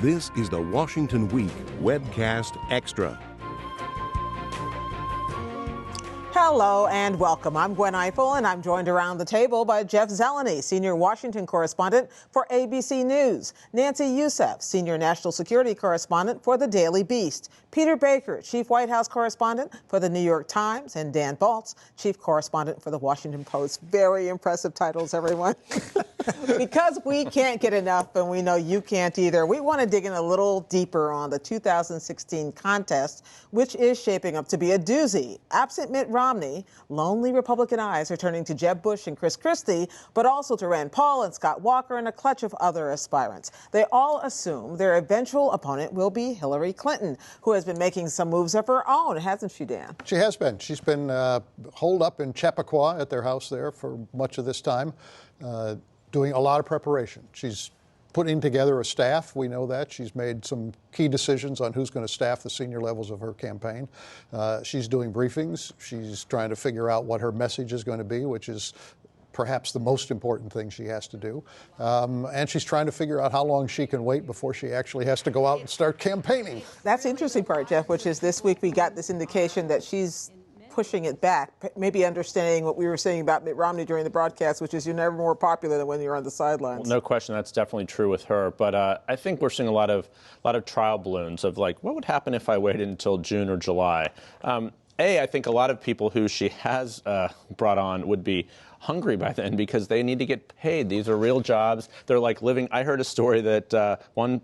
This is the Washington Week Webcast Extra. Hello and welcome. I'm Gwen Eiffel, and I'm joined around the table by Jeff Zeleny, senior Washington correspondent for ABC News, Nancy Youssef, senior national security correspondent for the Daily Beast, Peter Baker, chief White House correspondent for the New York Times, and Dan Balz, chief correspondent for the Washington Post. Very impressive titles, everyone. Because we can't get enough, and we know you can't either, we want to dig in a little deeper on the 2016 contest, which is shaping up to be a doozy. Absent Mitt Romney, lonely Republican eyes are turning to Jeb Bush and Chris Christie, but also to Rand Paul and Scott Walker and a clutch of other aspirants. They all assume their eventual opponent will be Hillary Clinton, who has been making some moves of her own, hasn't she, Dan? She has been. She's been holed up in Chappaqua at their house there for much of this time, doing a lot of preparation. She's putting together a staff. We know that. She's made some key decisions on who's going to staff the senior levels of her campaign. She's doing briefings. She's trying to figure out what her message is going to be, which is perhaps the most important thing she has to do. And she's trying to figure out how long she can wait before she actually has to go out and start campaigning. That's the interesting part, Jeff, which is this week we got this indication that she's pushing it back, maybe understanding what we were saying about Mitt Romney during the broadcast, which is you're never more popular than when you're on the sidelines. Well, no question, that's definitely true with her. But I think we're seeing a lot of trial balloons of like, what would happen if I waited until June or July? I think a lot of people who she has brought on would be hungry by then because they need to get paid. These are real jobs. They're like living. I heard a story that one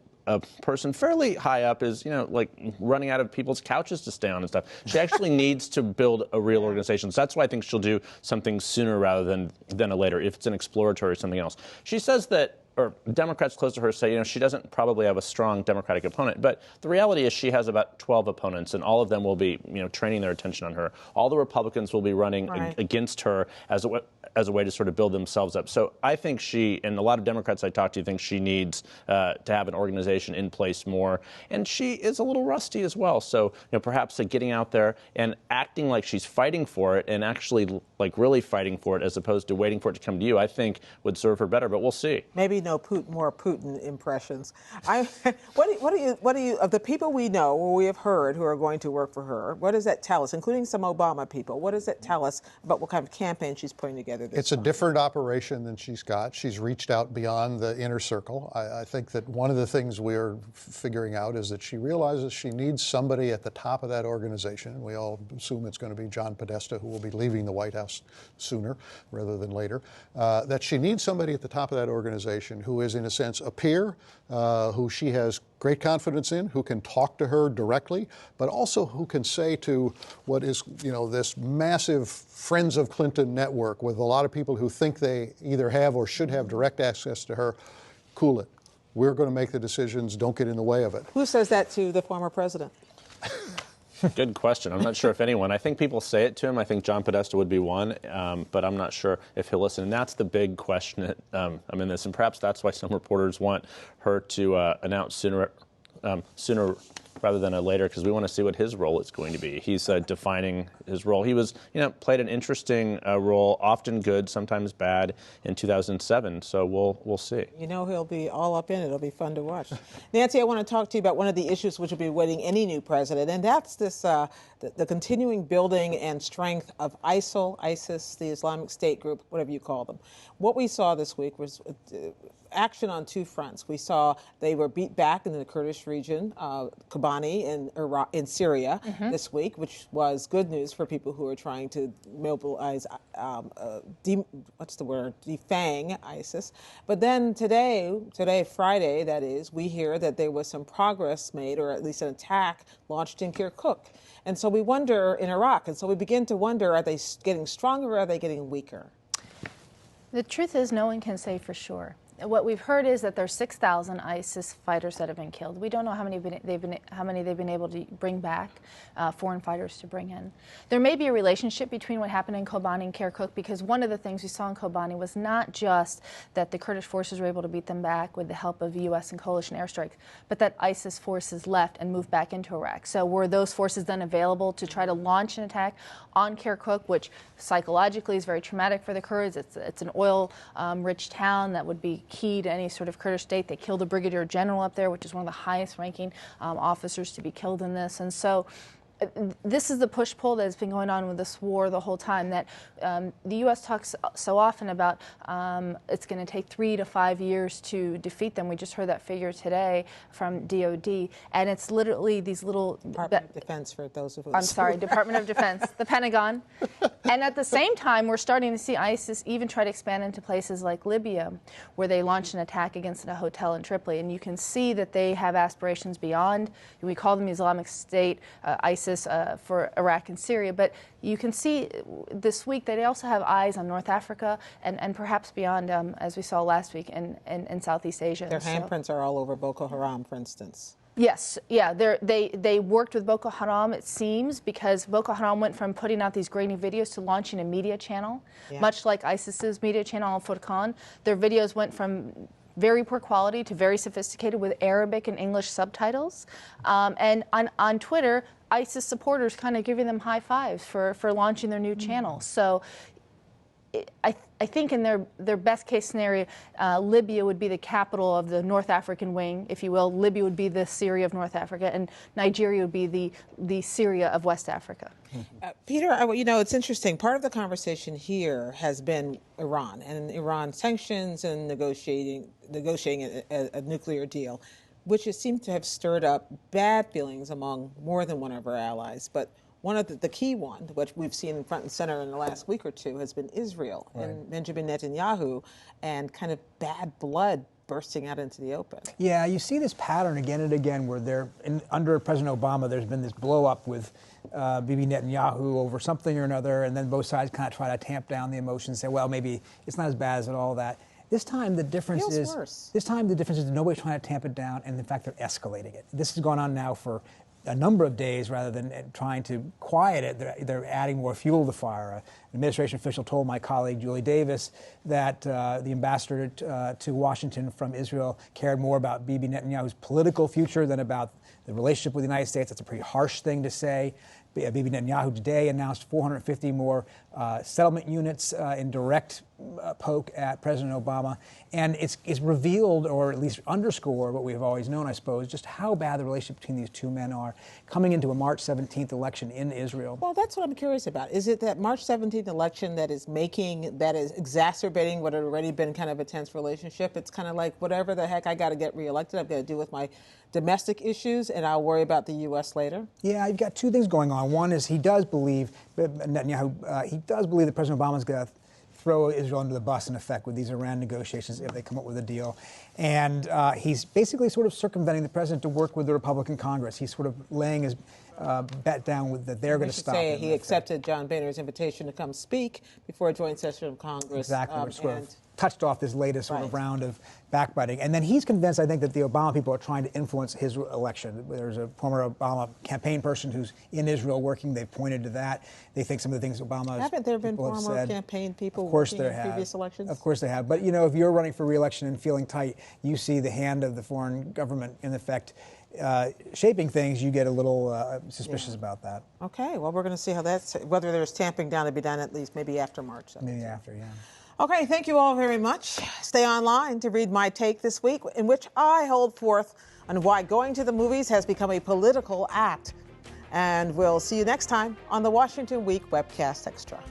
person fairly high up is, like running out of people's couches to stay on and stuff. She actually needs to build a real organization. So that's why I think she'll do something sooner rather than a later, if it's an exploratory or something else. She says that, or Democrats close to her say, she doesn't probably have a strong Democratic opponent. But the reality is she has about 12 opponents, and all of them will be, training their attention on her. All the Republicans will be running against her as a way to sort of build themselves up. So I think she, and a lot of Democrats I talk to, think she needs to have an organization in place more. And she is a little rusty as well. So, perhaps getting out there and acting like she's fighting for it and actually like really fighting for it as opposed to waiting for it to come to you, I think would serve her better. But we'll see. Maybe no more Putin impressions. What do you of the people we know or we have heard who are going to work for her? What does that tell us, including some Obama people? What does that tell us about what kind of campaign she's putting together this It's time? a different operation than she's got. She's reached out beyond the inner circle. I think that one of the things we're figuring out is that she realizes she needs somebody at the top of that organization. We all assume it's going to be John Podesta, who will be leaving the White House sooner rather than later. That she needs somebody at the top of that organization who is, in a sense, a peer, who she has great confidence in, who can talk to her directly, but also who can say to what is, this massive Friends of Clinton network with a lot of people who think they either have or should have direct access to her, cool it. We're going to make the decisions. Don't get in the way of it. Who says that to the former president? Good question. I'm not sure if anyone. I think people say it to him. I think John Podesta would be one, but I'm not sure if he'll listen. And that's the big question in this. And perhaps that's why some reporters want her to announce sooner rather than a later, because we want to see what his role is going to be. He's defining his role. He was, played an interesting role, often good, sometimes bad, in 2007. So we'll see. He'll be all up in it. It'll be fun to watch. Nancy, I want to talk to you about one of the issues which will be awaiting any new president, and that's this the continuing building and strength of ISIL, ISIS, the Islamic State group, whatever you call them. What we saw this week was action on two fronts. We saw they were beat back in the Kurdish region, Kobani in Syria this week, which was good news for people who are trying to mobilize, defang ISIS. But then today, Friday, that is, we hear that there was some progress made, or at least an attack launched in Kirkuk. And so we wonder, in Iraq, and so we begin to wonder, are they getting stronger or are they getting weaker? The truth is, no one can say for sure. What we've heard is that there's 6,000 ISIS fighters that have been killed. We don't know how many they've been able to bring back, foreign fighters to bring in. There may be a relationship between what happened in Kobani and Kirkuk, because one of the things we saw in Kobani was not just that the Kurdish forces were able to beat them back with the help of U.S. and coalition airstrikes, but that ISIS forces left and moved back into Iraq. So were those forces then available to try to launch an attack on Kirkuk, which psychologically is very traumatic for the Kurds? It's an oil-rich town that would be key to any sort of Kurdish state. They killed a brigadier general up there, which is one of the highest ranking officers to be killed in this. And so this is the push-pull that has been going on with this war the whole time, that the U.S. talks so often about it's going to take 3 to 5 years to defeat them. We just heard that figure today from DOD, and it's literally these little... Department of Defense, for those of us. I'm sorry, Department of Defense, the Pentagon. And at the same time, we're starting to see ISIS even try to expand into places like Libya, where they launched an attack against a hotel in Tripoli. And you can see that they have aspirations beyond. We call them Islamic State, ISIS, for Iraq and Syria, but you can see this week that they also have eyes on North Africa and perhaps beyond, as we saw last week in Southeast Asia. Their handprints are all over Boko Haram, for instance. Yes, yeah, they worked with Boko Haram, it seems, because Boko Haram went from putting out these grainy videos to launching a media channel, much like ISIS's media channel, Al-Furqan. Their videos went from very poor quality to very sophisticated with Arabic and English subtitles. And on Twitter, ISIS supporters kind of giving them high fives for launching their new channel. So I think in their best case scenario, Libya would be the capital of the North African wing, if you will. Libya would be the Syria of North Africa, and Nigeria would be the Syria of West Africa. Peter, you know, it's interesting. Part of the conversation here has been Iran and Iran sanctions and negotiating a nuclear deal, which it seems to have stirred up bad feelings among more than one of our allies. But one of the key one, which we've seen front and center in the last week or two, has been Israel and Benjamin Netanyahu, and kind of bad blood bursting out into the open. Yeah, you see this pattern again and again where under President Obama, there's been this blow up with Bibi Netanyahu over something or another, and then both sides kind of try to tamp down the emotions and say, well, maybe it's not as bad as all that. This time the difference is worse. This time the difference is nobody's trying to tamp it down, and in fact they're escalating it. This has gone on now for a number of days rather than trying to quiet it. They're adding more fuel to the fire. An administration official told my colleague Julie Davis that the ambassador to Washington from Israel cared more about Bibi Netanyahu's political future than about the relationship with the United States. That's a pretty harsh thing to say. Bibi Netanyahu today announced 450 more settlement units in direct poke at President Obama. And it's revealed, or at least underscored what we've always known, I suppose, just how bad the relationship between these two men are coming into a March 17th election in Israel. Well, that's what I'm curious about. Is it that March 17th election that is exacerbating what had already been kind of a tense relationship? It's kind of like, whatever the heck, I got to get reelected. I've got to deal with my domestic issues, and I'll worry about the U.S. later? Yeah, you've got two things going on. One is Netanyahu, he does believe that President Obama's going to throw Israel under the bus, in effect, with these Iran negotiations if they come up with a deal. And he's basically sort of circumventing the president to work with the Republican Congress. He's sort of laying his bet down that they're going to stop him. He accepted John Boehner's invitation to come speak before a joint session of Congress. Exactly, which sort of touched off this latest sort of round of backbiting. And then he's convinced, I think, that the Obama people are trying to influence his election. There's a former Obama campaign person who's in Israel working. They've pointed to that. They think some of the things Obama Haven't there been former campaign people working in previous elections? Of course they have. But, you know, if you're running for re-election and feeling tight, you see the hand of the foreign government, in effect, shaping things, you get a little suspicious about that. Okay, well, we're going to see how whether there's tamping down to be done at least maybe after March 17th. Maybe after, yeah. Okay, thank you all very much. Stay online to read my take this week, in which I hold forth on why going to the movies has become a political act. And we'll see you next time on the Washington Week Webcast Extra.